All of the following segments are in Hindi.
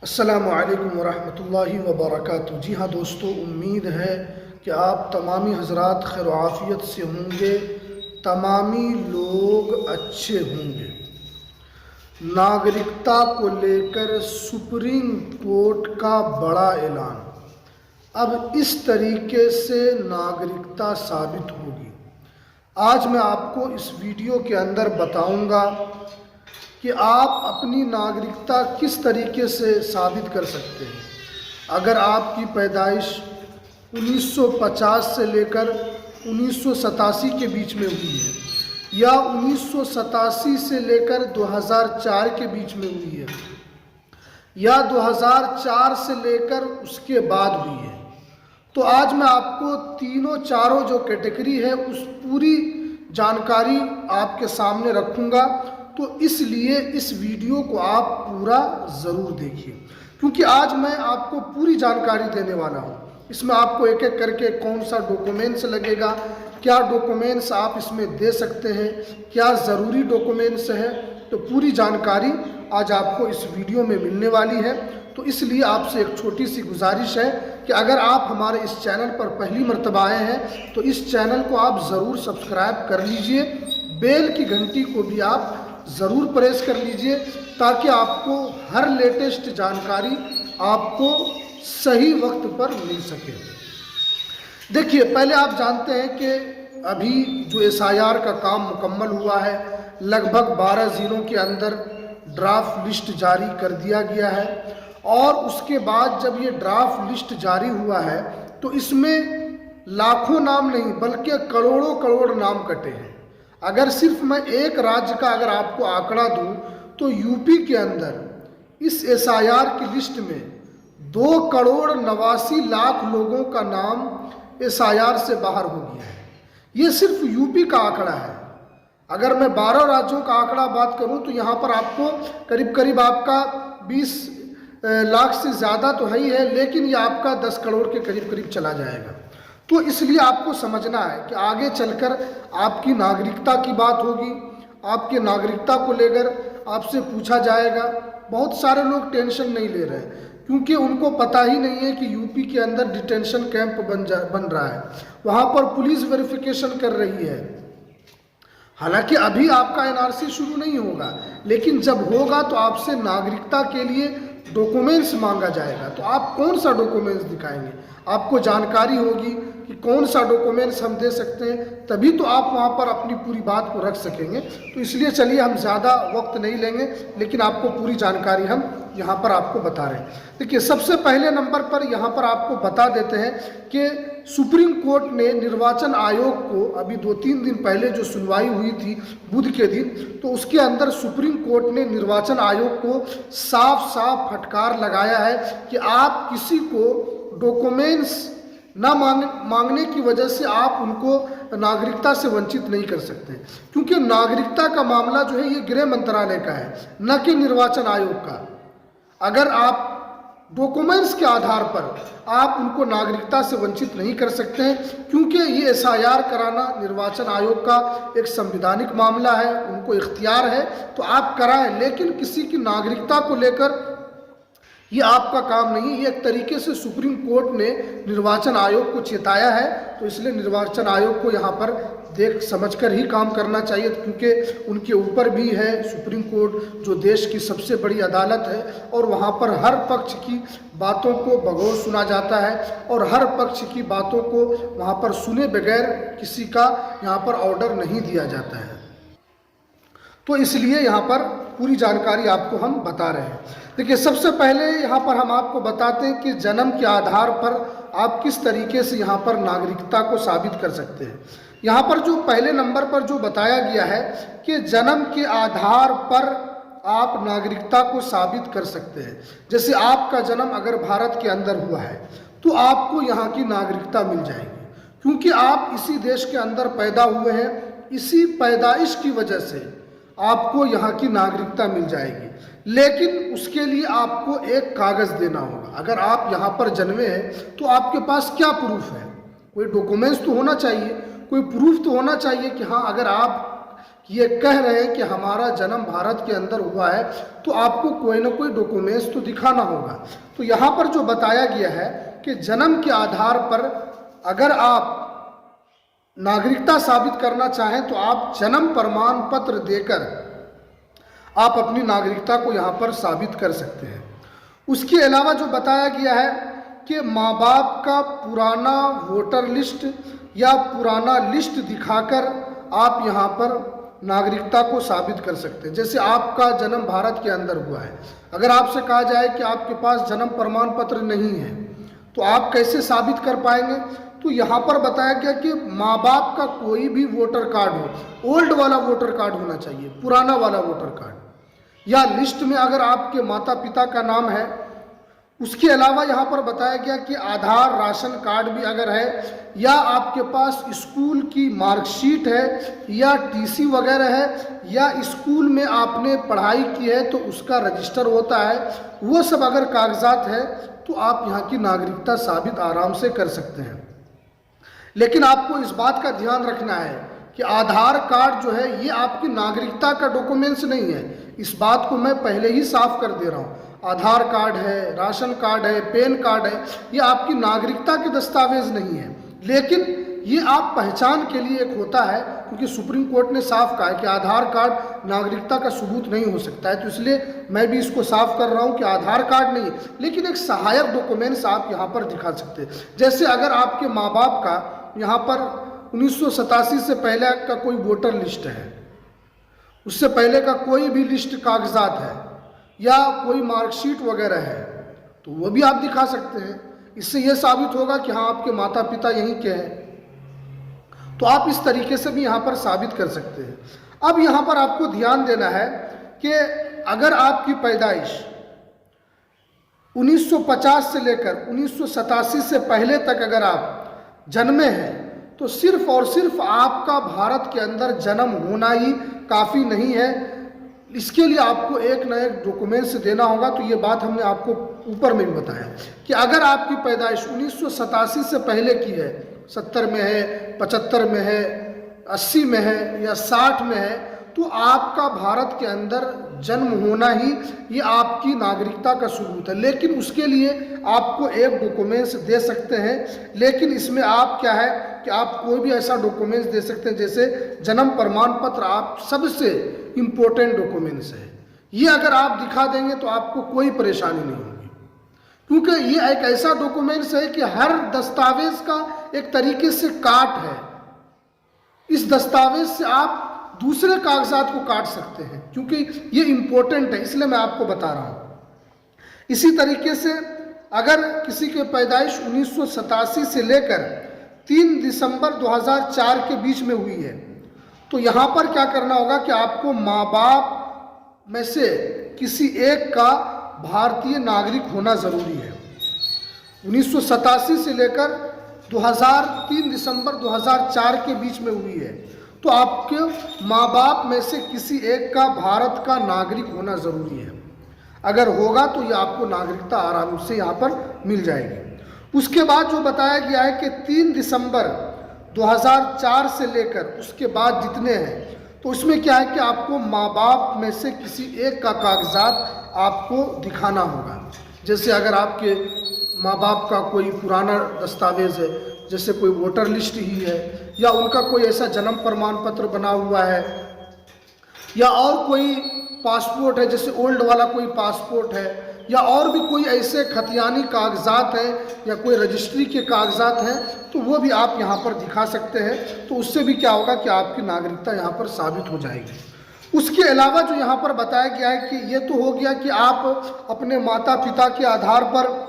अस्सलामु अलैकुम वरहमतुल्लाहि वबरकातुहू। जी हाँ दोस्तों, उम्मीद है कि आप तमामी हज़रात खैर आफ़ियत से होंगे, तमामी लोग अच्छे होंगे। नागरिकता को लेकर सुप्रीम कोर्ट का बड़ा ऐलान। अब इस तरीके से नागरिकता साबित होगी। आज मैं आपको इस वीडियो के अंदर बताऊंगा कि आप अपनी नागरिकता किस तरीके से साबित कर सकते हैं। अगर आपकी पैदाइश 1950 से लेकर 1987 के बीच में हुई है या 1987 से लेकर 2004 के बीच में हुई है या 2004 से लेकर उसके बाद हुई है, तो आज मैं आपको तीनों चारों जो कैटेगरी है उस पूरी जानकारी आपके सामने रखूंगा। तो इसलिए इस वीडियो को आप पूरा ज़रूर देखिए, क्योंकि आज मैं आपको पूरी जानकारी देने वाला हूँ। इसमें आपको एक एक करके कौन सा डॉक्यूमेंट्स लगेगा, क्या डॉक्यूमेंट्स आप इसमें दे सकते हैं, क्या ज़रूरी डॉक्यूमेंट्स है, तो पूरी जानकारी आज आपको इस वीडियो में मिलने वाली है। तो इसलिए आपसे एक छोटी सी गुजारिश है कि अगर आप हमारे इस चैनल पर पहली मर्तबा आए हैं तो इस चैनल को आप ज़रूर सब्सक्राइब कर लीजिए, बेल की घंटी को भी आप ज़रूर प्रेस कर लीजिए, ताकि आपको हर लेटेस्ट जानकारी आपको सही वक्त पर मिल सके। देखिए, पहले आप जानते हैं कि अभी जो SIR का काम मुकम्मल हुआ है, लगभग 12 ज़िलों के अंदर ड्राफ्ट लिस्ट जारी कर दिया गया है। और उसके बाद जब ये ड्राफ्ट लिस्ट जारी हुआ है तो इसमें लाखों नाम नहीं बल्कि करोड़ों करोड़ नाम कटे हैं। अगर सिर्फ मैं एक राज्य का अगर आपको आंकड़ा दूं तो यूपी के अंदर इस SIR की लिस्ट में 2,89,00,000 लोगों का नाम SIR से बाहर हो गया है। ये सिर्फ यूपी का आंकड़ा है। अगर मैं 12 राज्यों का आंकड़ा बात करूं तो यहाँ पर आपको करीब करीब आपका 20 लाख से ज़्यादा तो है ही है, लेकिन ये आपका 10 करोड़ के करीब करीब चला जाएगा। तो इसलिए आपको समझना है कि आगे चलकर आपकी नागरिकता की बात होगी, आपके नागरिकता को लेकर आपसे पूछा जाएगा। बहुत सारे लोग टेंशन नहीं ले रहे हैं, क्योंकि उनको पता ही नहीं है कि यूपी के अंदर डिटेंशन कैंप बन रहा है, वहाँ पर पुलिस वेरिफिकेशन कर रही है। हालांकि अभी आपका NRC शुरू नहीं होगा, लेकिन जब होगा तो आपसे नागरिकता के लिए डॉक्यूमेंट्स मांगा जाएगा। तो आप कौन सा डॉक्यूमेंट्स दिखाएंगे, आपको जानकारी होगी कि कौन सा डॉक्यूमेंट्स हम दे सकते हैं, तभी तो आप वहाँ पर अपनी पूरी बात को रख सकेंगे। तो इसलिए चलिए हम ज़्यादा वक्त नहीं लेंगे, लेकिन आपको पूरी जानकारी हम यहाँ पर आपको बता रहे हैं। देखिए, सबसे पहले नंबर पर यहाँ पर आपको बता देते हैं कि सुप्रीम कोर्ट ने निर्वाचन आयोग को अभी 2-3 दिन पहले जो सुनवाई हुई थी बुध के दिन, तो उसके अंदर सुप्रीम कोर्ट ने निर्वाचन आयोग को साफ साफ फटकार लगाया है कि आप किसी को डॉक्यूमेंट्स ना मांगने की वजह से आप उनको नागरिकता से वंचित नहीं कर सकते, क्योंकि नागरिकता का मामला जो है ये गृह मंत्रालय का है, न कि निर्वाचन आयोग का। अगर आप डॉक्यूमेंट्स के आधार पर आप उनको नागरिकता से वंचित नहीं कर सकते हैं, क्योंकि ये SIR कराना निर्वाचन आयोग का एक संवैधानिक मामला है, उनको इख्तियार है, तो आप कराएं। लेकिन किसी की नागरिकता को लेकर ये आपका काम नहीं है। ये एक तरीके से सुप्रीम कोर्ट ने निर्वाचन आयोग को चेताया है, तो इसलिए निर्वाचन आयोग को यहाँ पर देख समझकर ही काम करना चाहिए, क्योंकि उनके ऊपर भी है सुप्रीम कोर्ट, जो देश की सबसे बड़ी अदालत है, और वहाँ पर हर पक्ष की बातों को बगौर सुना जाता है और हर पक्ष की बातों को वहाँ पर सुने बगैर किसी का यहाँ पर ऑर्डर नहीं दिया जाता है। तो इसलिए यहाँ पर पूरी जानकारी आपको हम बता रहे हैं। देखिए, सबसे पहले यहाँ पर हम आपको बताते हैं कि जन्म के आधार पर आप किस तरीके से यहाँ पर नागरिकता को साबित कर सकते हैं। यहाँ पर जो पहले नंबर पर जो बताया गया है कि जन्म के आधार पर आप नागरिकता को साबित कर सकते हैं। जैसे आपका जन्म अगर भारत के अंदर हुआ है तो आपको यहाँ की नागरिकता मिल जाएगी, क्योंकि आप इसी देश के अंदर पैदा हुए हैं, इसी पैदाइश की वजह से आपको यहाँ की नागरिकता मिल जाएगी। लेकिन उसके लिए आपको एक कागज़ देना होगा। अगर आप यहाँ पर जन्मे हैं तो आपके पास क्या प्रूफ है, कोई डॉक्यूमेंट्स तो होना चाहिए, कोई प्रूफ तो होना चाहिए कि हाँ, अगर आप ये कह रहे हैं कि हमारा जन्म भारत के अंदर हुआ है, तो आपको कोई ना कोई डॉक्यूमेंट्स तो दिखाना होगा। तो यहाँ पर जो बताया गया है कि जन्म के आधार पर अगर आप नागरिकता साबित करना चाहें तो आप जन्म प्रमाण पत्र देकर आप अपनी नागरिकता को यहाँ पर साबित कर सकते हैं। उसके अलावा जो बताया गया है कि माँ बाप का पुराना वोटर लिस्ट या पुराना लिस्ट दिखाकर आप यहाँ पर नागरिकता को साबित कर सकते हैं। जैसे आपका जन्म भारत के अंदर हुआ है, अगर आपसे कहा जाए कि आपके पास जन्म प्रमाण पत्र नहीं है तो आप कैसे साबित कर पाएंगे? तो यहाँ पर बताया गया कि माँ बाप का कोई भी वोटर कार्ड हो, ओल्ड वाला वोटर कार्ड होना चाहिए, पुराना वाला वोटर कार्ड, या लिस्ट में अगर आपके माता पिता का नाम है। उसके अलावा यहाँ पर बताया गया कि आधार, राशन कार्ड भी अगर है, या आपके पास स्कूल की मार्कशीट है या टीसी वगैरह है, या स्कूल में आपने पढ़ाई की है तो उसका रजिस्टर होता है, वो सब अगर कागजात है तो आप यहाँ की नागरिकता साबित आराम से कर सकते हैं। लेकिन आपको इस बात का ध्यान रखना है कि आधार कार्ड जो है ये आपकी नागरिकता का डॉक्यूमेंट्स नहीं है। इस बात को मैं पहले ही साफ कर दे रहा हूँ। आधार कार्ड है, राशन कार्ड है, पैन कार्ड है, ये आपकी नागरिकता के दस्तावेज नहीं है, लेकिन ये आप पहचान के लिए एक होता है, क्योंकि सुप्रीम कोर्ट ने साफ कहा है कि आधार कार्ड नागरिकता का सबूत नहीं हो सकता है। तो इसलिए मैं भी इसको साफ कर रहा हूँ कि आधार कार्ड नहीं, लेकिन एक सहायक डॉक्यूमेंट्स आप यहाँ पर दिखा सकते हैं। जैसे अगर आपके माँ बाप का यहाँ पर 1987 से पहले का कोई वोटर लिस्ट है, उससे पहले का कोई भी लिस्ट कागजात है, या कोई मार्कशीट वगैरह है, तो वो भी आप दिखा सकते हैं। इससे यह साबित होगा कि हाँ आपके माता पिता यहीं के हैं। तो आप इस तरीके से भी यहाँ पर साबित कर सकते हैं। अब यहाँ पर आपको ध्यान देना है कि अगर आपकी पैदाइश 1950 से लेकर 1987 से पहले तक अगर आप जन्मे हैं तो सिर्फ और सिर्फ आपका भारत के अंदर जन्म होना ही काफ़ी नहीं है। इसके लिए आपको एक न एक डॉक्यूमेंट्स देना होगा। तो ये बात हमने आपको ऊपर में भी बताया कि अगर आपकी पैदाइश 1987 से पहले की है, 70 में है, 75 में है, 80 में है या 60 में है, तो आपका भारत के अंदर जन्म होना ही ये आपकी नागरिकता का सबूत है। लेकिन उसके लिए आपको एक डॉक्यूमेंट्स दे सकते हैं, लेकिन इसमें आप क्या है कि आप कोई भी ऐसा डॉक्यूमेंट्स दे सकते हैं जैसे जन्म प्रमाण पत्र, आप सबसे इम्पोर्टेंट डॉक्यूमेंट्स है। ये अगर आप दिखा देंगे तो आपको कोई परेशानी नहीं होगी, क्योंकि ये एक ऐसा डॉक्यूमेंट्स है कि हर दस्तावेज का एक तरीके से काट है। इस दस्तावेज से आप दूसरे कागजात को काट सकते हैं, क्योंकि ये इम्पोर्टेंट है, इसलिए मैं आपको बता रहा हूँ। इसी तरीके से अगर किसी की पैदाइश 1987 से लेकर 3 दिसंबर 2004 के बीच में हुई है, तो यहाँ पर क्या करना होगा कि आपको माँ बाप में से किसी एक का भारतीय नागरिक होना ज़रूरी है। 1987 से लेकर 3 दिसंबर 2004 के बीच में हुई है, तो आपके माँ बाप में से किसी एक का भारत का नागरिक होना ज़रूरी है। अगर होगा तो ये आपको नागरिकता आराम से यहाँ पर मिल जाएगी। उसके बाद जो बताया गया है कि 3 दिसंबर 2004 से लेकर उसके बाद जितने हैं, तो उसमें क्या है कि आपको माँ बाप में से किसी एक का कागजात आपको दिखाना होगा। जैसे अगर आपके माँ बाप का कोई पुराना दस्तावेज है, जैसे कोई वोटर लिस्ट ही है, या उनका कोई ऐसा जन्म प्रमाण पत्र बना हुआ है, या और कोई पासपोर्ट है, जैसे ओल्ड वाला कोई पासपोर्ट है, या और भी कोई ऐसे खतियानी कागजात हैं या कोई रजिस्ट्री के कागजात हैं, तो वो भी आप यहाँ पर दिखा सकते हैं। तो उससे भी क्या होगा कि आपकी नागरिकता यहाँ पर साबित हो जाएगी। उसके अलावा जो यहाँ पर बताया गया है कि ये तो हो गया कि आप अपने माता पिता के आधार पर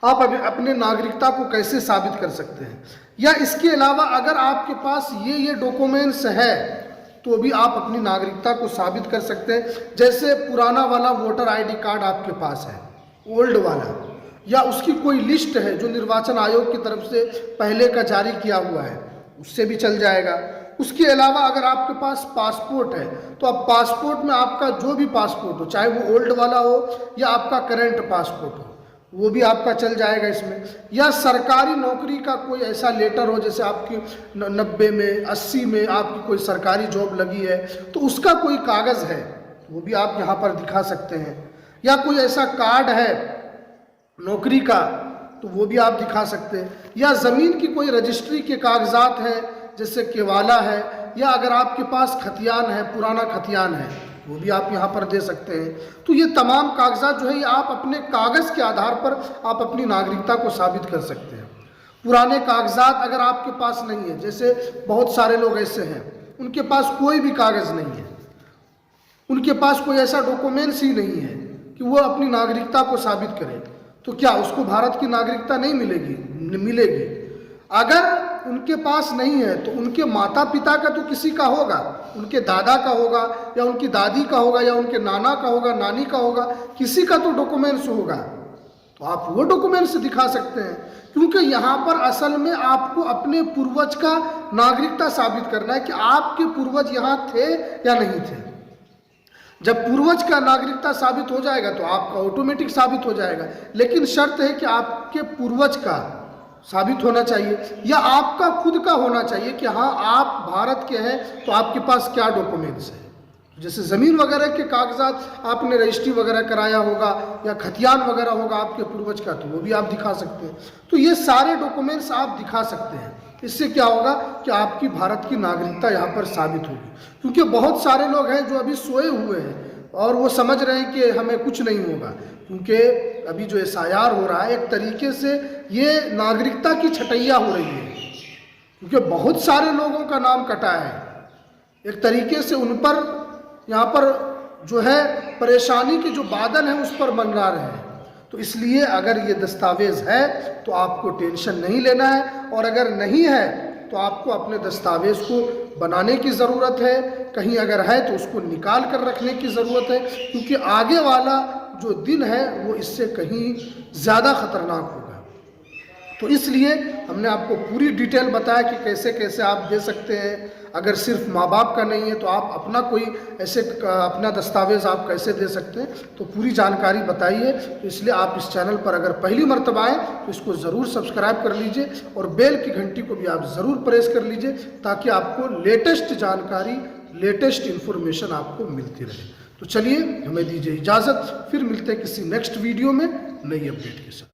आप अपने नागरिकता को कैसे साबित कर सकते हैं, या इसके अलावा अगर आपके पास ये डॉक्यूमेंट्स है तो भी आप अपनी नागरिकता को साबित कर सकते हैं। जैसे पुराना वाला वोटर आईडी कार्ड आपके पास है, ओल्ड वाला, या उसकी कोई लिस्ट है जो निर्वाचन आयोग की तरफ से पहले का जारी किया हुआ है, उससे भी चल जाएगा। उसके अलावा अगर आपके पास पासपोर्ट है तो अब पासपोर्ट में आपका जो भी पासपोर्ट हो, चाहे वो ओल्ड वाला हो या आपका करंट पासपोर्ट हो, वो भी आपका चल जाएगा इसमें। या सरकारी नौकरी का कोई ऐसा लेटर हो, जैसे आपकी 90 में 80 में आपकी कोई सरकारी जॉब लगी है तो उसका कोई कागज़ है, वो भी आप यहाँ पर दिखा सकते हैं। या कोई ऐसा कार्ड है नौकरी का तो वो भी आप दिखा सकते हैं। या ज़मीन की कोई रजिस्ट्री के कागजात हैं, जैसे केवाला है, या अगर आपके पास खतियान है, पुराना खतियान है, वो भी आप यहाँ पर दे सकते हैं। तो ये तमाम कागजात जो है ये आप अपने कागज़ के आधार पर आप अपनी नागरिकता को साबित कर सकते हैं। पुराने कागजात अगर आपके पास नहीं है, जैसे बहुत सारे लोग ऐसे हैं उनके पास कोई भी कागज़ नहीं है, उनके पास कोई ऐसा डॉक्यूमेंट्स ही नहीं है कि वो अपनी नागरिकता को साबित करें, तो क्या उसको भारत की नागरिकता नहीं मिलेगी। अगर उनके पास नहीं है तो उनके माता पिता का तो किसी का होगा, उनके दादा का होगा या उनकी दादी का होगा या उनके नाना का होगा, नानी का होगा, किसी का तो डॉक्यूमेंट्स होगा, तो आप वो डॉक्यूमेंट्स दिखा सकते हैं। क्योंकि यहाँ पर असल में आपको अपने पूर्वज का नागरिकता साबित करना है कि आपके पूर्वज यहाँ थे या नहीं थे। जब पूर्वज का नागरिकता साबित हो जाएगा तो आपका ऑटोमेटिक साबित हो जाएगा, लेकिन शर्त है कि आपके पूर्वज का साबित होना चाहिए या आपका खुद का होना चाहिए कि हाँ आप भारत के हैं, तो आपके पास क्या डॉक्यूमेंट्स हैं। जैसे ज़मीन वगैरह के कागजात आपने रजिस्ट्री वगैरह कराया होगा या खतियान वगैरह होगा आपके पूर्वज का, तो वो भी आप दिखा सकते हैं। तो ये सारे डॉक्यूमेंट्स आप दिखा सकते हैं। इससे क्या होगा कि आपकी भारत की नागरिकता यहाँ पर साबित होगी। क्योंकि बहुत सारे लोग हैं जो अभी सोए हुए हैं और वो समझ रहे हैं कि हमें कुछ नहीं होगा, क्योंकि अभी जो SIR हो रहा है एक तरीके से ये नागरिकता की छटैया हो रही है, क्योंकि बहुत सारे लोगों का नाम कटा है। एक तरीके से उन पर यहाँ पर जो है परेशानी के जो बादल हैं उस पर मंडरा रहे हैं। तो इसलिए अगर ये दस्तावेज़ है तो आपको टेंशन नहीं लेना है, और अगर नहीं है तो आपको अपने दस्तावेज़ को बनाने की ज़रूरत है। कहीं अगर है तो उसको निकाल कर रखने की ज़रूरत है, क्योंकि आगे वाला जो दिन है वो इससे कहीं ज़्यादा ख़तरनाक होगा। तो इसलिए हमने आपको पूरी डिटेल बताया कि कैसे कैसे आप दे सकते हैं। अगर सिर्फ माँ बाप का नहीं है तो आप अपना कोई ऐसे अपना दस्तावेज़ आप कैसे दे सकते हैं, तो पूरी जानकारी बताइए। तो इसलिए आप इस चैनल पर अगर पहली मर्तबा आएँ तो इसको ज़रूर सब्सक्राइब कर लीजिए और बेल की घंटी को भी आप ज़रूर प्रेस कर लीजिए, ताकि आपको लेटेस्ट जानकारी, लेटेस्ट इन्फॉर्मेशन आपको मिलती रहे। तो चलिए हमें दीजिए इजाज़त, फिर मिलते हैं किसी नेक्स्ट वीडियो में नई अपडेट के साथ।